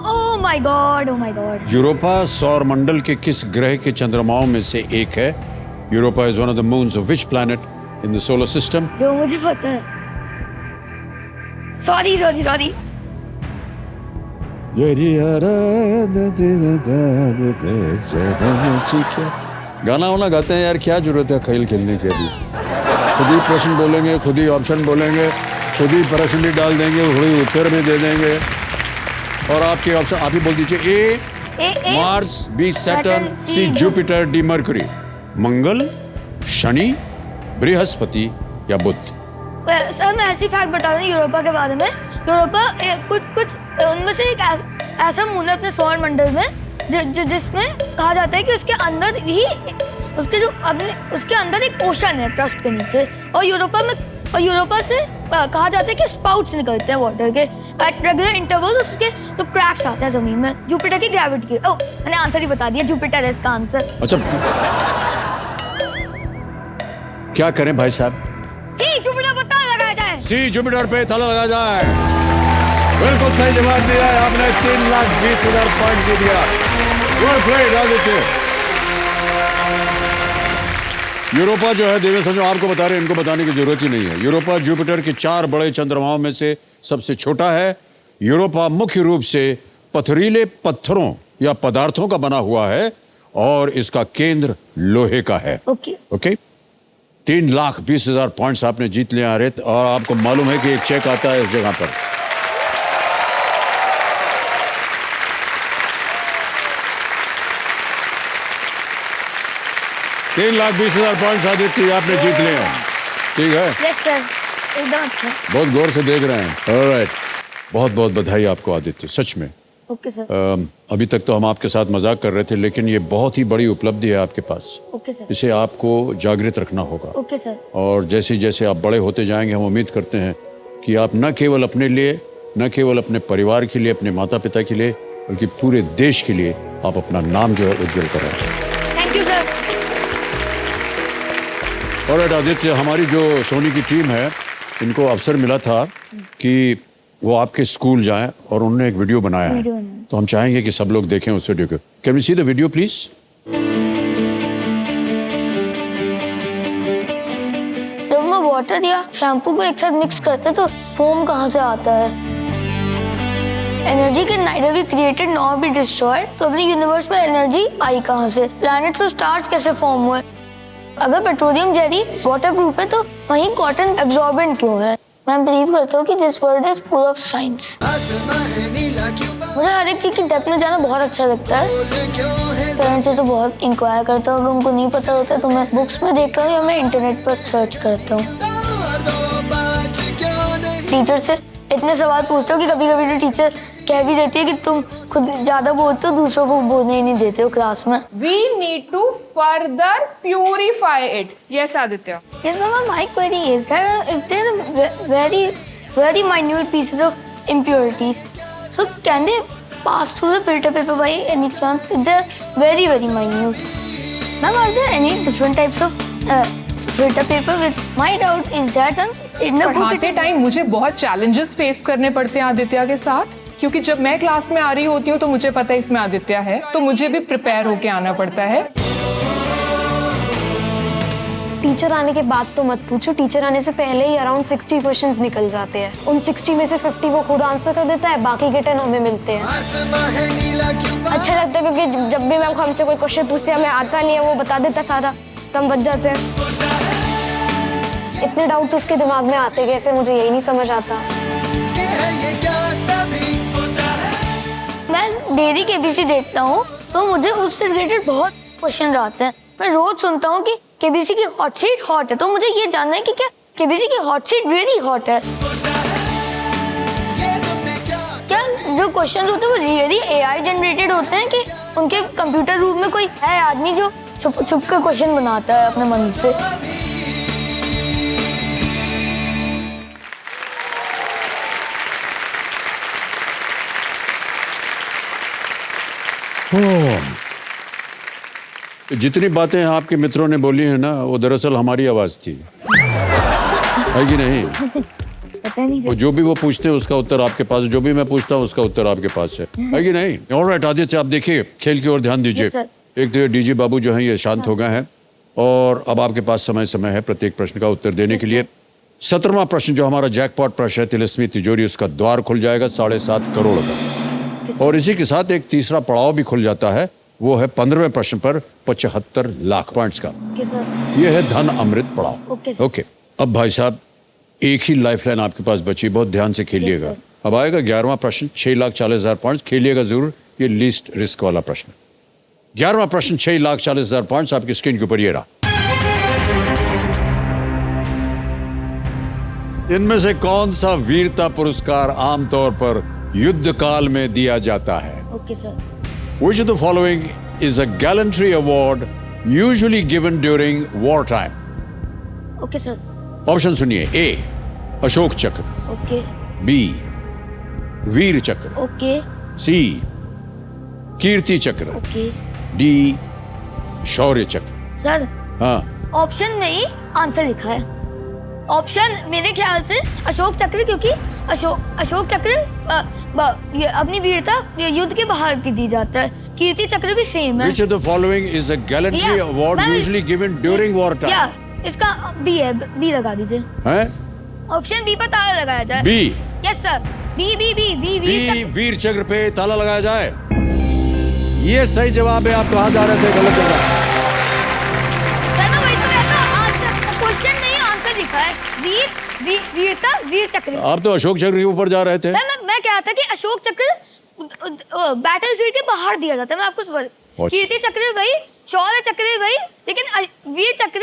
Oh my God, oh my God. Europa सौर मंडल के किस ग्रह के चंद्रमाओं में से एक है? Europa is one of the moons of which planet in the solar system? जो मुझे पता है। Sorry sorry sorry. गाना वाना गाते हैं यार, क्या जरूरत है खेल खेलने के लिए? खुद ही प्रश्न बोलेंगे, खुद ही ऑप्शन बोलेंगे, खुद ही प्रश्न भी डाल देंगे, खुद ही उत्तर भी दे देंगे। और आपके ऑप्शन आप ही बोल दीजिए। A Mars, B Saturn, C Jupiter, D mercury. मंगल, शनि, बृहस्पति या बुध? सर मैं ऐसी फैक्ट बता रही हूँ यूरोपा के बारे में। यूरोपा कुछ उनमें से एक ऐसा मून है अपने सौर मंडल में जिसमें कहा जाता है कि उसके अंदर ही उसके अंदर एक ओशन है क्रस्ट के नीचे। और यूरोपा से कहा जाता है कि स्पाउट्स निकलते हैं वाटर के एट रेगुलर इंटरवल्स। उसके जो क्रैक्स आते हैं जमीन में जुपिटर की ग्रेविटी की। मैंने आंसर ही बता दिया, जुपिटर है इसका आंसर। अच्छा, क्या करें भाई साहब? सी जुपिटर पर ताला लगाया जाए। सी जुपिटर पे ताला लगा जाए। बिल्कुल सही जवाब दिया है आपने। 3,20,000 पॉइंट जीत गया। Well played Aditya. यूरोपा जो है देवेश समझो आपको बता रहे हैं, इनको बताने की जरूरत ही नहीं है। यूरोपा जुपिटर के 4 बड़े चंद्रमाओं में से सबसे छोटा है। यूरोपा मुख्य रूप से पथरीले पत्थरों या पदार्थों का बना हुआ है और इसका केंद्र लोहे का है। ओके ओके 3,20,000 पॉइंट्स आपने जीत लिया आरित। और आपको मालूम है कि एक चेक आता है इस जगह पर। $3,20,000 पॉइंट्स आदित्य आपने जीत लिए हैं। ठीक है? यस सर, एकदम अच्छा। बहुत गौर से देख रहे हैं। ऑलराइट, बहुत बहुत बधाई आपको आदित्य, सच में। Okay sir. अभी तक तो हम आपके साथ मजाक कर रहे थे, लेकिन ये बहुत ही बड़ी उपलब्धि है आपके पास। Okay sir. इसे आपको जागृत रखना होगा। Okay sir. और जैसे जैसे आप बड़े होते जाएंगे, हम उम्मीद करते हैं कि आप न केवल अपने लिए, न केवल अपने परिवार के लिए, अपने माता पिता के लिए, बल्कि पूरे देश के लिए आप अपना नाम जो है उज्जवल करें। Thank you sir. और आदित्य, हमारी जो सोनी की टीम है, इनको अवसर मिला था कि वो आपके स्कूल जाएं और उन्होंने एक वीडियो बनाया है। तो हम चाहेंगे कि सब लोग देखें उस वीडियो को। Can we see the video please? जब मैं वाटर या शैम्पू को एक साथ मिक्स करते तो फोम कहाँ से आता है? Energy can neither be created nor be destroyed. तो अपने यूनिवर्स में एनर्जी आई कहाँ से? प्लैनेट्स और स्टार्स कैसे फॉर्म हुए? अगर पेट्रोलियम जेली वाटर प्रूफ है तो वहीं कॉटन एब्जॉर्बेंट क्यों है? मैं बिलीव करता हूँ कि this world is full of science. मुझे हर एक चीज की डेप्थ में जाना बहुत अच्छा लगता है। पेरेंट्स से तो बहुत इंक्वायर करता हूँ, अगर उनको नहीं पता होता तो मैं बुक्स में देखता हूँ या मैं इंटरनेट पर सर्च करता हूँ। टीचर से इतने सवाल पूछता हूँ कि कभी कभी तो टीचर कह भी देती है कि तुम खुद ज्यादा बोलते हो, दूसरों को बोलने ही नहीं देते हो क्लास में। We need to further purify it. Yes, Aditya. Yes, Mama, my query is that if there are very minute pieces of impurities, so can they pass through the filter paper by any chance? If they're very minute. Ma'am, are there any different types of filter paper? With my doubt is that in the book पढ़ाते time मुझे बहुत challenges face करने पड़ते हैं आदित्य के साथ, क्योंकि जब मैं क्लास में आ रही होती हूँ तो मुझे पता है इसमें आदित्य है, तो मुझे भी प्रिपेयर होके आना पड़ता है। टीचर आने के बाद तो मत पूछो, टीचर आने से पहले ही अराउंड 60 क्वेश्चंस निकल जाते हैं। उन 60 में से 50 वो खुद आंसर कर देता है, बाकी के 10 हमें मिलते हैं। अच्छा लगता है क्योंकि जब भी मैम हमसे कोई क्वेश्चन पूछते हैं हमें आता नहीं है, वो बता देता सारा, तो हम बच जाते हैं। इतने डाउट्स उसके दिमाग में आते कैसे, मुझे यही नहीं समझ आता। मैं डेली केबीसी देखता हूँ तो मुझे उससे रिलेटेड बहुत क्वेश्चन आते हैं। मैं रोज सुनता हूँ कि केबीसी की हॉट सीट हॉट है, तो मुझे ये जानना है कि क्या केबीसी की हॉट सीट रियली हॉट है? क्या जो क्वेश्चन होते हैं वो रियली एआई जनरेटेड होते हैं कि उनके कंप्यूटर रूम में कोई है आदमी जो छुप छुप कर क्वेश्चन बनाता है अपने मन से? जितनी बातें आपके मित्रों ने बोली है ना, वो दरअसल हमारी आवाज थी, है कि नहीं? पता नहीं वो जो भी वो पूछते हैं उसका उत्तर आपके पास, जो भी मैं पूछता हूँ उसका उत्तर आपके पास है कि नहीं? ऑलराइट आदित्य, आप देखिए खेल की ओर ध्यान दीजिए। Yes, sir. एक तो ये डीजी बाबू जो हैं ये शांत हो गए हैं और अब आपके पास समय है प्रत्येक प्रश्न का उत्तर देने के लिए। 17वां प्रश्न जो हमारा जैकपॉट प्रश्न है, तिलिस्मी तिजोरी, उसका द्वार खुल जाएगा 7.5 करोड़ का। और इसी के साथ एक तीसरा पड़ाव भी खुल जाता है, वो है 15वें प्रश्न पर 75 लाख पॉइंट्स का। ये है धन अमृत पड़ाव। ओके, अब भाई साहब एक ही लाइफलाइन आपके पास बची, बहुत ध्यान से खेलिएगा। अब आएगा 11वां प्रश्न, 6,40,000 पॉइंट्स, खेलिएगा जरूर, ये लीस्ट रिस्क वाला प्रश्न। 11वां प्रश्न 6,40,000 पॉइंट्स आपकी स्क्रीन के ऊपर ये रहा। इनमें से कौन सा वीरता पुरस्कार आमतौर पर युद्ध काल में दिया जाता है? Okay sir. Which of the following is a gallantry award usually given during war time? Okay sir. Option सुनिए। ए अशोक चक्र, ओके। बी वीर चक्र, ओके। सी कीर्ति चक्र, ओके। डी शौर्य चक्र। सर हाँ, ऑप्शन में ही आंसर लिखा है। ऑप्शन मेरे ख्याल से अशोक चक्र, क्योंकि अशोक चक्र ये अपनी वीरता युद्ध के बाहर की दी जाता है। कीर्ति चक्र भी सेम है। Which of the following is a gallantry award usually given during war time? या इसका बी है, बी लगा दीजिए। हैं? ऑप्शन बी पर ताला लगाया जाए। B. Yes sir, B B B B B Vir Chakra पे ताला लगाया जाए। ये सही जवाब है। आप कहाँ जा रहे थे? गलत जगह। सर मैं वही तो कहता हूँ, आंसर क्वेश्चन में ही आंसर लिखा है, वीरता वीर चक्र। आप तो अशोक चक्र के ऊपर जा रहे थे। सर मैं कह रहा था कि अशोक चक्र बैटलफील्ड के बाहर दिया जाता है। मैं आपको कीर्ति चक्र वही, शौर्य चक्र वही, लेकिन वीर चक्र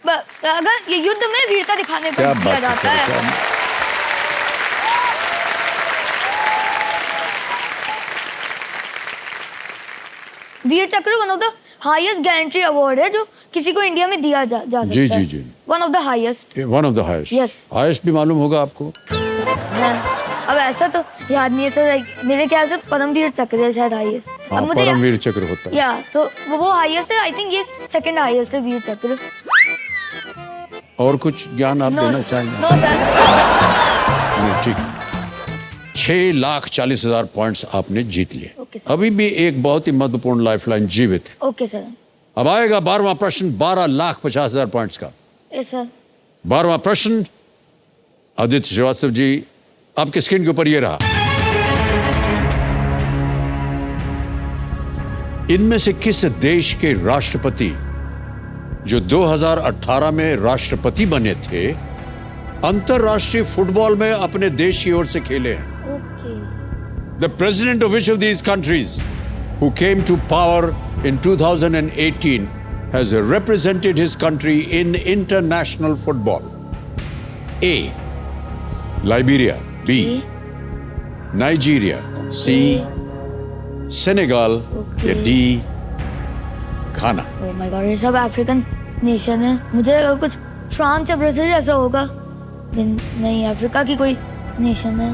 अगर ये युद्ध में वीरता दिखाने पर दिया जाता है। वीर चक्र one of the highest gallantry award है जो किसी को इंडिया में दिया जा सकता है। जी जी। One of the highest. One of the highest. Yes. Highest भी मालूम होगा आपको। अब ऐसा तो याद नहीं है सर, मेरे ख्याल से परमवीर चक्र है शायद हाईएस्ट। हाँ, अब मुझे परमवीर चक्र होता है। या सो वो हाईएस्ट है। आई थिंक ये सेकंड हाईएस्ट है वीर चक्र। और कुछ ज्ञान आप देना चाहेंगे? No sir. ठीक। 6,40,000 पॉइंट्स आपने जीत लिए। Okay sir. अभी भी एक बहुत ही महत्वपूर्ण लाइफलाइन जीवित है। Okay sir. अब आएगा 12वां प्रश्न 12,50,000 पॉइंट्स का। Yes sir. 12वां प्रश्न आदित्य श्रीवास्तव जी आपके स्क्रीन के ऊपर ये रहा। इनमें से किस देश के राष्ट्रपति जो 2018 में राष्ट्रपति बने थे, अंतरराष्ट्रीय फुटबॉल में अपने देश की ओर से खेले हैं। The president of each of these countries who came to power in 2018 has represented his country in international football. A. Liberia. B. Nigeria. C. Senegal. या D. Ghana. Oh my God, ये सब अफ्रीकन नेशन है। मुझे लगा कुछ France या Brazil ऐसा होगा, लेकिन नहीं, अफ्रीका की कोई नेशन है।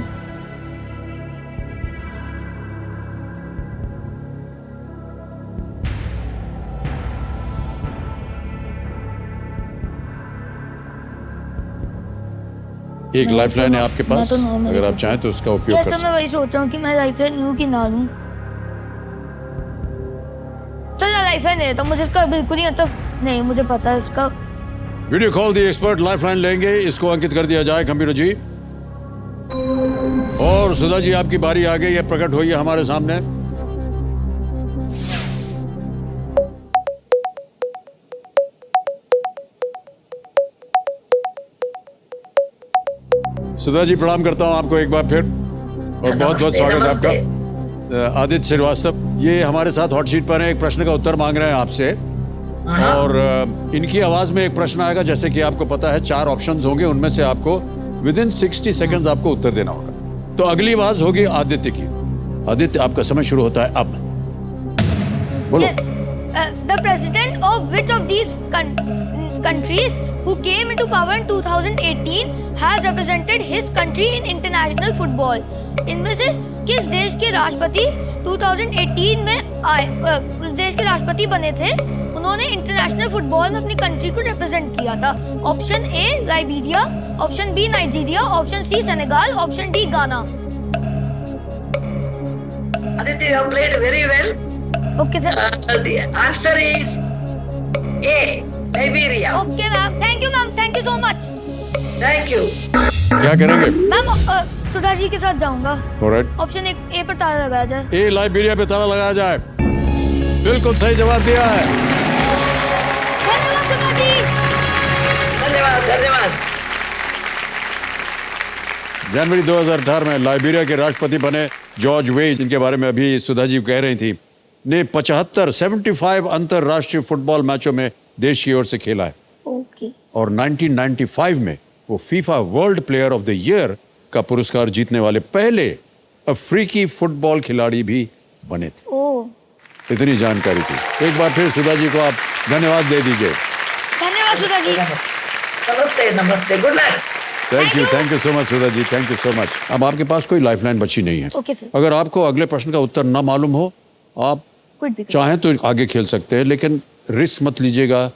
एक लाइफलाइन है आपके मैं पास, तो normal अगर आप हूँ। चाहें तो उसका उपयोग कर जैसे मैं वही सोच रहा हूँ कि मैं लाइफलाइन लूँ कि ना लूँ। चल लाइफलाइन दे तो मुझे इसका बिल्कुल ही मतलब नहीं, मुझे पता है इसका। वीडियो कॉल दी एक्सपर्ट लाइफलाइन लेंगे, इसको अंकित कर दिया जाए कंप्यूटर जी। और सुधा जी आपकी बारी आ गई है, प्रकट हुई है हमारे सामने। सुधा जी प्रणाम करता हूं आपको एक बार फिर, और बहुत बहुत स्वागत है आपका। आदित्य श्रीवास्तव ये हमारे साथ हॉट शीट पर हैं, एक प्रश्न का उत्तर मांग रहे हैं आपसे, और इनकी आवाज में एक प्रश्न आएगा। जैसे कि आपको पता है 4 ऑप्शंस होंगे, उनमें से आपको विदिन 60 सेकंड्स आपको उत्तर देना होगा। तो अगली आवाज होगी आदित्य की। आदित्य आपका समय शुरू होता है अब, बोलो। Yes, the president of which of these countries who came into power in 2018 has represented his country in international football? इनमें से किस देश के राष्ट्रपति 2018 में आए, उस देश के राष्ट्रपति बने थे, उन्होंने इंटरनेशनल फुटबॉल में अपनी कंट्री को रिप्रेजेंट किया था? Option A Liberia, option B Nigeria, option C Senegal, option D Ghana. Aditya, you have played very well. Okay sir. The answer is A. Liberia. Okay ma'am, thank you ma'am, thank you so much. Thank you. क्या करेंगे? Ma'am Sudha ji के साथ जाऊंगा। Alright, option A पर ताला लगाया जाए। ए Liberia पे ताला लगाया जाए। बिल्कुल सही जवाब दिया है। धन्यवाद सुधा जी। धन्यवाद, धन्यवाद। जनवरी 2018 में लाइबेरिया के राष्ट्रपति बने जॉर्ज वे, जिनके बारे में अभी सुधा जी कह रही थी, ने 75 अंतरराष्ट्रीय फुटबॉल मैचों में देश की ओर से खेला है। ओके। और 1995 में वो FIFA world player of the year का पुरस्कार जीतने वाले पहले अफ्रीकी फुटबॉल खिलाड़ी भी बने थे। ओ, इतनी जानकारी थी। एक बार फिर सुधा जी को आप धन्यवाद दे दीजिए। धन्यवाद सुधा जी। नमस्ते, नमस्ते, good luck. Thank you so much Sudha ji, thank you so much. अब आपके पास कोई लाइफलाइन बची नहीं है। Okay sir. अगर आपको अगले प्रश्न का उत्तर ना मालूम हो, आप क्विट भी कर। चाहें तो आगे खेल सकते हैं, लेकिन रिस्क मत लीजिएगा,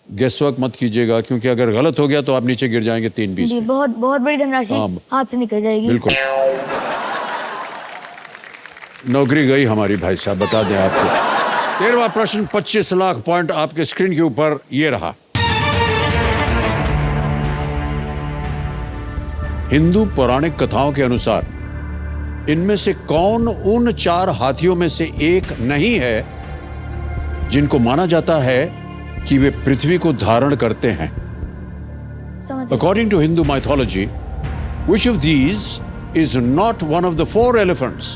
गेसवर्क मत कीजिएगा, क्योंकि अगर गलत हो गया तो आप नीचे गिर जाएंगे 3-20 जी, में। बहुत बहुत बड़ी धनराशि हाँ। हाथ से निकल जाएगी। बिल्कुल। नौकरी गई हमारी, भाई साहब बता दें आपको। 13वां प्रश्न, 25 लाख पॉइंट आपके स्क्रीन के ऊपर ये रहा। हिंदू पौराणिक कथाओं के अनुसार इनमें से कौन उन 4 हाथियों में से एक नहीं है जिनको माना जाता है कि वे पृथ्वी को धारण करते हैं? समझ गए। According to Hindu mythology, which of these is not one of the 4 elephants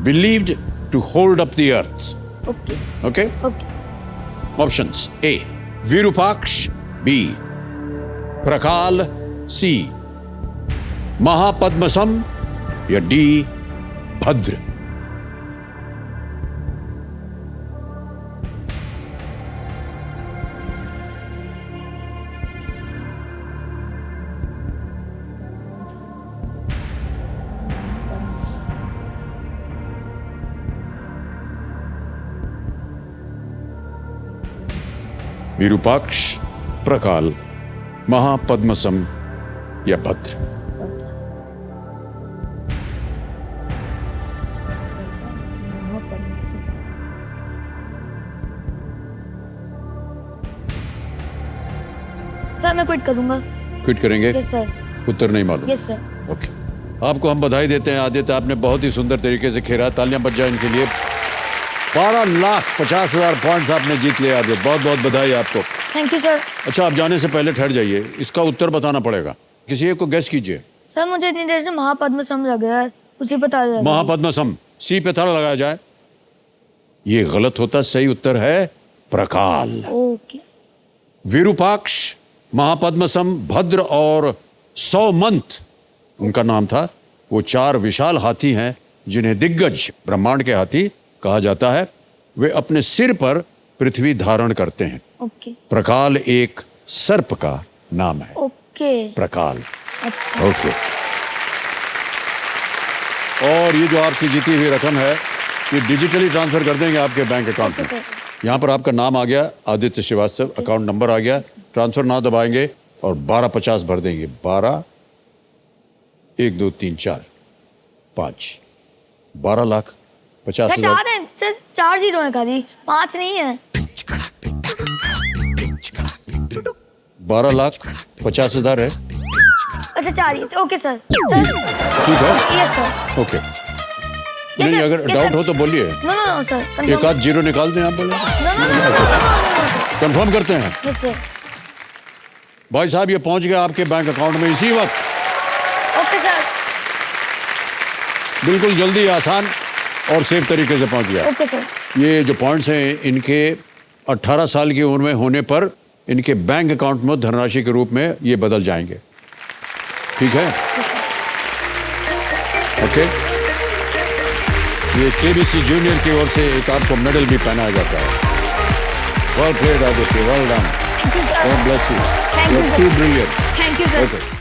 believed to hold up the earth? Okay Okay? Okay. Options: A. Virupaksh. B. Prakal. C. महापद्मसम या D. भद्र। विरूपाक्ष, प्रकाल, महापद्मसम या भद्र। सर मैं क्विट करूंगा। Quit करेंगे? Yes sir. उत्तर नहीं मालूम? Yes sir. Okay, आपको हम बधाई देते हैं आदित्य, आपने बहुत ही सुंदर तरीके से खेला। तालियां बज जाए इनके लिए। 12,50,000 पॉइंट्स आपने जीत लिया आदित्य, बहुत बहुत बधाई आपको। Thank you sir. अच्छा, आप जाने से पहले ठहर जाइए, इसका उत्तर बताना पड़ेगा। किसी एक को गेस कीजिए। सर मुझे इतनी देर से महापद्म सम लग रहा है, उसी पता लगा। महापद्मसम, सी पे ताला लगाया जाए। ये गलत होता, सही उत्तर है प्रकाल। ओके। विरूपाक्ष, महापद्मसम, भद्र और सौमंत उनका नाम था। वो 4 विशाल हाथी हैं जिन्हें दिग्गज ब्रह्मांड के हाथी कहा जाता है। वे अपने सिर पर पृथ्वी धारण करते हैं। ओके। प्रकाल एक सर्प का नाम है। ओके। प्रकाल। अच्छा। ओके। और ये जो आपकी जीती हुई रकम है, ये डिजिटली ट्रांसफर कर देंगे आपके बैंक अकाउंट ओके में। सर। यहाँ पर आपका नाम आ गया, आदित्य श्रीवास्तव, अकाउंट नंबर आ गया, ट्रांसफर ना दबाएंगे और 1250 भर देंगे। 12 1 2 3 4 5 12,50,000। सर 4 है सर, 4 जीरो है खाली, 5 नहीं है। 12,50,000 है। अच्छा 4 ही। Okay sir. सर ठीक है, यस सर। ओके। Yes, नहीं, sir. अगर Yes, डाउट sir. हो तो बोलिए। नो नो नो सर, एक कंफर्म। आध जीरो निकाल दें आप, बोले no no no no confirm करते हैं। Yes sir. भाई साहब, ये पहुंच गया आपके बैंक अकाउंट में इसी वक्त। Okay sir. बिल्कुल जल्दी, आसान और सेफ तरीके से पहुंच गया। Okay sir. ये जो पॉइंट्स हैं, इनके 18 साल की उम्र में होने पर इनके बैंक अकाउंट में धनराशि के रूप में ये बदल जाएंगे। ठीक है, ओके। ये केबीसी जूनियर की ओर से एक आपको मेडल भी पहनाया जाता है। Well played Aditya, well done, God bless you, you are too brilliant. Thank you sir. Okay.